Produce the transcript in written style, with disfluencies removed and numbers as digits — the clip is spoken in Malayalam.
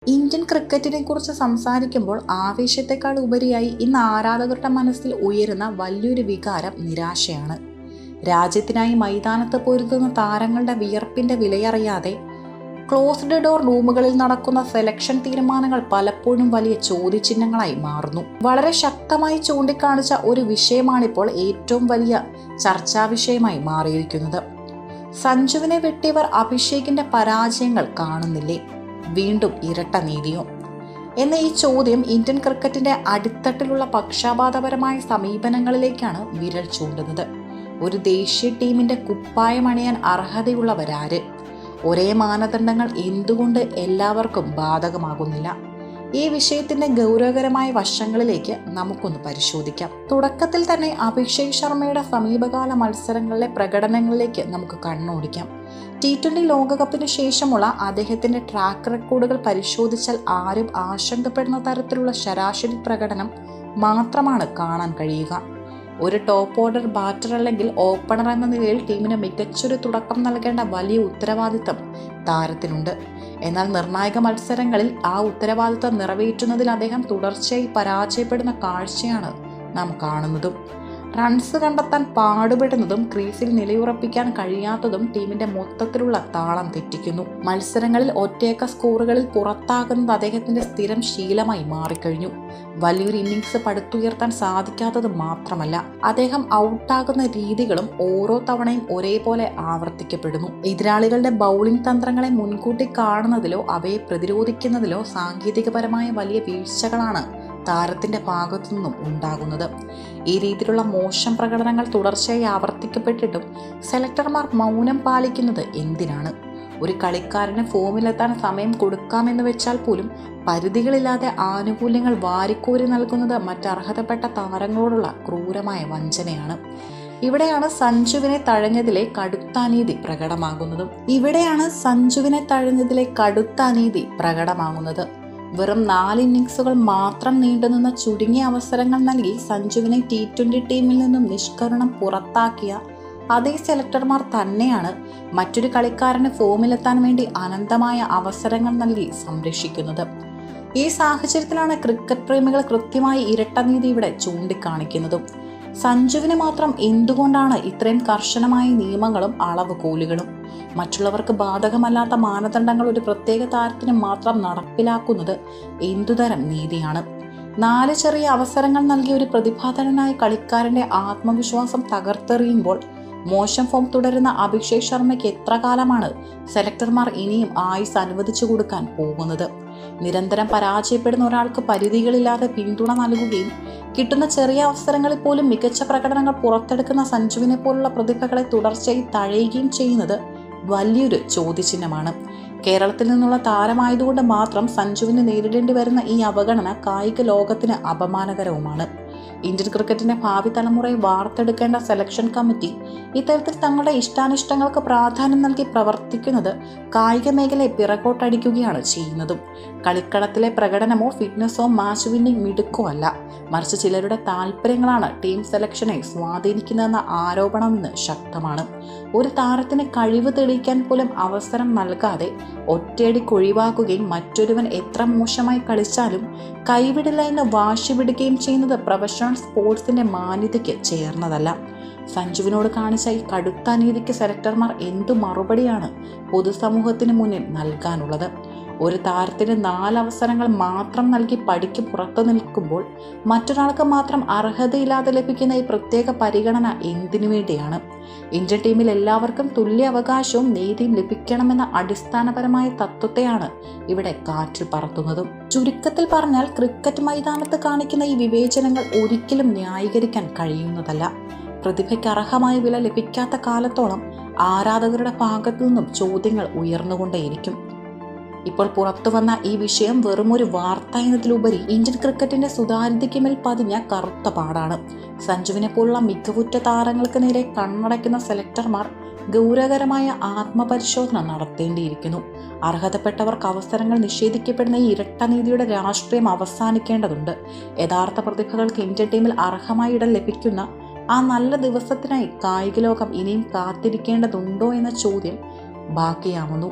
ഇന്ത്യൻ ക്രിക്കറ്റിനെ കുറിച്ച് സംസാരിക്കുമ്പോൾ ആവേശത്തെക്കാൾ ഉപരിയായി ഇന്ന് ആരാധകരുടെ മനസ്സിൽ ഉയരുന്ന വലിയൊരു വികാരം നിരാശയാണ്. രാജ്യത്തിനായി മൈതാനത്ത് പൊരുതുന്ന താരങ്ങളുടെ വിയർപ്പിന്റെ വിലയറിയാതെ ക്ലോസ്ഡ് ഡോർ റൂമുകളിൽ നടക്കുന്ന സെലക്ഷൻ തീരുമാനങ്ങൾ പലപ്പോഴും വലിയ ചോദ്യചിഹ്നങ്ങളായി മാറുന്നു. വളരെ ശക്തമായി ചൂണ്ടിക്കാണിച്ച ഒരു വിഷയമാണിപ്പോൾ ഏറ്റവും വലിയ ചർച്ചാ വിഷയമായി മാറിയിരിക്കുന്നത്. സഞ്ജുവിനെ വെട്ടിയവർ അഭിഷേകിന്റെ പരാജയങ്ങൾ കാണുന്നില്ലേ? വീണ്ടും ഇരട്ട നീതിയോ എന്ന ഈ ചോദ്യം ഇന്ത്യൻ ക്രിക്കറ്റിന്റെ അടിത്തട്ടിലുള്ള പക്ഷപാതപരമായ സമീപനങ്ങളിലേക്കാണ് വിരൽ ചൂണ്ടുന്നത്. ഒരു ദേശീയ ടീമിന്റെ കുപ്പായം അണിയാൻ അർഹതയുള്ളവരാര്? ഒരേ മാനദണ്ഡങ്ങൾ എന്തുകൊണ്ട് എല്ലാവർക്കും ബാധകമാകുന്നില്ല? ഈ വിഷയത്തിന്റെ ഗൗരവകരമായ വശങ്ങളിലേക്ക് നമുക്കൊന്ന് പരിശോധിക്കാം. തുടക്കത്തിൽ തന്നെ അഭിഷേക് ശർമ്മയുടെ സമീപകാല മത്സരങ്ങളിലെ പ്രകടനങ്ങളിലേക്ക് നമുക്ക് കണ്ണോടിക്കാം. T20 ലോകകപ്പിന് ശേഷമുള്ള അദ്ദേഹത്തിന്റെ ട്രാക്ക് റെക്കോർഡുകൾ പരിശോധിച്ചാൽ ആരും ആശങ്കപ്പെടുന്ന തരത്തിലുള്ള ശരാശരി പ്രകടനം മാത്രമാണ് കാണാൻ കഴിയുക. ഒരു ടോപ്പ് ഓർഡർ ബാറ്റർ അല്ലെങ്കിൽ ഓപ്പണർ എന്ന നിലയിൽ ടീമിന് മികച്ചൊരു തുടക്കം നൽകേണ്ട വലിയ ഉത്തരവാദിത്തം താരത്തിനുണ്ട്. എന്നാൽ നിർണായക മത്സരങ്ങളിൽ ആ ഉത്തരവാദിത്തം നിറവേറ്റുന്നതിൽ അദ്ദേഹം തുടർച്ചയായി പരാജയപ്പെടുന്ന കാഴ്ചയാണ് നാം കാണുന്നതും. റൺസ് കണ്ടെത്താൻ പാടുപെടുന്നതും ക്രീസിൽ നിലയുറപ്പിക്കാൻ കഴിയാത്തതും ടീമിന്റെ മൊത്തത്തിലുള്ള താളം തെറ്റിക്കുന്നു. മത്സരങ്ങളിൽ ഒറ്റയക്ക സ്കോറുകളിൽ പുറത്താകുന്നത് അദ്ദേഹത്തിന്റെ സ്ഥിരം ശീലമായി മാറിക്കഴിഞ്ഞു. വലിയൊരു ഇന്നിംഗ്സ് പടുത്തുയർത്താൻ സാധിക്കാത്തത് മാത്രമല്ല, അദ്ദേഹം ഔട്ടാകുന്ന രീതികളും ഓരോ തവണയും ഒരേപോലെ ആവർത്തിക്കപ്പെടുന്നു. എതിരാളികളുടെ ബൗളിംഗ് തന്ത്രങ്ങളെ മുൻകൂട്ടി കാണുന്നതിലോ അവയെ പ്രതിരോധിക്കുന്നതിലോ സാങ്കേതികപരമായ വലിയ വീഴ്ചകളാണ് താരത്തിന്റെ ഭാഗത്തു നിന്നും ഉണ്ടാകുന്നത്. ഈ രീതിയിലുള്ള മോശം പ്രകടനങ്ങൾ തുടർച്ചയായി ആവർത്തിക്കപ്പെട്ടിട്ടും സെലക്ടർമാർ മൗനം പാലിക്കുന്നത് എന്തിനാണ്? ഒരു കളിക്കാരന് ഫോമിലെത്താൻ സമയം കൊടുക്കാമെന്ന് വെച്ചാൽ പോലും പരിധികളില്ലാതെ ആനുകൂല്യങ്ങൾ വാരിക്കോരി നൽകുന്നത് മറ്റർഹതപ്പെട്ട താരങ്ങളോടുള്ള ക്രൂരമായ വഞ്ചനയാണ്. ഇവിടെയാണ് സഞ്ജുവിനെ തഴഞ്ഞതിലെ കടുത്ത അനീതി പ്രകടമാകുന്നത്. വെറും 4 ഇന്നിംഗ്സുകൾ മാത്രം നീണ്ടുനിന്ന ചുരുങ്ങിയ അവസരങ്ങൾ നൽകി സഞ്ജുവിനെ T20 ടീമിൽ നിന്നും നിഷ്കരുണം പുറത്താക്കിയ അതേ സെലക്ടർമാർ തന്നെയാണ് മറ്റൊരു കളിക്കാരന് ഫോമിലെത്താൻ വേണ്ടി അനന്തമായ അവസരങ്ങൾ നൽകി സംരക്ഷിക്കുന്നത്. ഈ സാഹചര്യത്തിലാണ് ക്രിക്കറ്റ് പ്രേമികൾ കൃത്യമായി ഇരട്ടനീതി ഇവിടെ ചൂണ്ടിക്കാണിക്കുന്നതും. സഞ്ജുവിന് മാത്രം എന്തുകൊണ്ടാണ് ഇത്രയും കർശനമായ നിയമങ്ങളും അളവുകോലുകളും? മറ്റുള്ളവർക്ക് ബാധകമല്ലാത്ത മാനദണ്ഡങ്ങൾ ഒരു പ്രത്യേക താരത്തിന് മാത്രം നടപ്പിലാക്കുന്നത് എന്തുതരം നീതിയാണ്? 4 ചെറിയ അവസരങ്ങൾ നൽകിയ ഒരു പ്രതിഭാധനനായ കളിക്കാരന്റെ ആത്മവിശ്വാസം തകർത്തെറിയുമ്പോൾ മോശം ഫോം തുടരുന്ന അഭിഷേക് ശർമ്മയ്ക്ക് എത്ര കാലമാണ് സെലക്ടർമാർ ഇനിയും ആയുസ് അനുവദിച്ചു കൊടുക്കാൻ പോകുന്നത്? നിരന്തരം പരാജയപ്പെടുന്ന ഒരാൾക്ക് പരിധികളില്ലാതെ പിന്തുണ നൽകുകയും കിട്ടുന്ന ചെറിയ അവസരങ്ങളിൽ പോലും മികച്ച പ്രകടനങ്ങൾ പുറത്തെടുക്കുന്ന സഞ്ജുവിനെ പോലുള്ള പ്രതിഭകളെ തുടർച്ചയായി തഴയുകയും ചെയ്യുന്നത് വലിയൊരു ചോദ്യചിഹ്നമാണ്. കേരളത്തിൽ നിന്നുള്ള താരമായതുകൊണ്ട് മാത്രം സഞ്ജുവിന് നേരിടേണ്ടി വരുന്ന ഈ അവഗണന കായിക ലോകത്തിന് അപമാനകരവുമാണ്. ഇന്ത്യൻ ക്രിക്കറ്റിന്റെ ഭാവി തലമുറയെ വാർത്തെടുക്കേണ്ട സെലക്ഷൻ കമ്മിറ്റി ഇത്തരത്തിൽ തങ്ങളുടെ ഇഷ്ടാനിഷ്ടങ്ങൾക്ക് പ്രാധാന്യം നൽകി പ്രവർത്തിക്കുന്നത് കായിക മേഖലയെ പിറകോട്ടടിക്കുകയാണ് ചെയ്യുന്നതും. കളിക്കളത്തിലെ പ്രകടനമോ ഫിറ്റ്നസോ മാച്ച് വിന്നിംഗ് മിടുക്കോ അല്ല, മറിച്ച് ചിലരുടെ താല്പര്യങ്ങളാണ് ടീം സെലക്ഷനെ സ്വാധീനിക്കുന്നതെന്ന ആരോപണം ഇന്ന് ശക്തമാണ്. ഒരു താരത്തിന് കഴിവ് തെളിയിക്കാൻ പോലും അവസരം നൽകാതെ ഒറ്റയടിക്ക് ഒഴിവാക്കുകയും മറ്റൊരുവൻ എത്ര മോശമായി കളിച്ചാലും കൈവിടില്ല എന്ന് വാശി പിടിക്കുകയും ചെയ്യുന്നത് പ്രൊഫഷണൽ സ്പോർട്സിന്റെ മാന്യതയ്ക്ക് ചേർന്നതല്ല. സഞ്ജുവിനോട് കാണിച്ച ഈ കടുത്ത അനീതിക്ക് സെലക്ടർമാർ എന്തു മറുപടിയാണ് പൊതുസമൂഹത്തിന് മുന്നിൽ നൽകാനുള്ളത്? ഒരു താരത്തിന് 4 അവസരങ്ങൾ മാത്രം നൽകി പടിക്ക് പുറത്തു നിൽക്കുമ്പോൾ മറ്റൊരാൾക്ക് മാത്രം അർഹതയില്ലാതെ ലഭിക്കുന്ന ഈ പ്രത്യേക പരിഗണന എന്തിനു വേണ്ടിയാണ്? ഇന്ത്യൻ ടീമിൽ എല്ലാവർക്കും തുല്യ അവകാശവും നീതിയും ലഭിക്കണമെന്ന അടിസ്ഥാനപരമായ തത്വത്തെയാണ് ഇവിടെ കാറ്റിൽ പറത്തുന്നതും. ചുരുക്കത്തിൽ പറഞ്ഞാൽ, ക്രിക്കറ്റ് മൈതാനത്ത് കാണിക്കുന്ന ഈ വിവേചനങ്ങൾ ഒരിക്കലും ന്യായീകരിക്കാൻ കഴിയുന്നതല്ല. പ്രതിഭയ്ക്ക് അർഹമായ വില ലഭിക്കാത്ത കാലത്തോളം ആരാധകരുടെ ഭാഗത്തു നിന്നും ചോദ്യങ്ങൾ ഉയർന്നുകൊണ്ടേയിരിക്കും. ഇപ്പോൾ പുറത്തു വന്ന ഈ വിഷയം വെറുമൊരു വാർത്ത എന്നതിലുപരി ഇന്ത്യൻ ക്രിക്കറ്റിന്റെ സുതാര്യതയ്ക്ക് മേൽ പതിഞ്ഞ കറുത്ത പാടാണ്. സഞ്ജുവിനെ പോലുള്ള മികവുറ്റ താരങ്ങൾക്ക് നേരെ കണ്ണടയ്ക്കുന്ന സെലക്ടർമാർ ഗൗരവകരമായ ആത്മപരിശോധന നടത്തേണ്ടിയിരിക്കുന്നു. അർഹതപ്പെട്ടവർക്ക് അവസരങ്ങൾ നിഷേധിക്കപ്പെടുന്ന ഈ ഇരട്ടനീതിയുടെ രാഷ്ട്രീയം അവസാനിക്കേണ്ടതുണ്ട്. യഥാർത്ഥ പ്രതിഭകൾക്ക് ഇന്ത്യൻ ടീമിൽ അർഹമായ ഇടം ലഭിക്കുന്ന ആ നല്ല ദിവസത്തിനായി കായിക ലോകം ഇനിയും കാത്തിരിക്കേണ്ടതുണ്ടോ എന്ന ചോദ്യം ബാക്കിയാവുന്നു.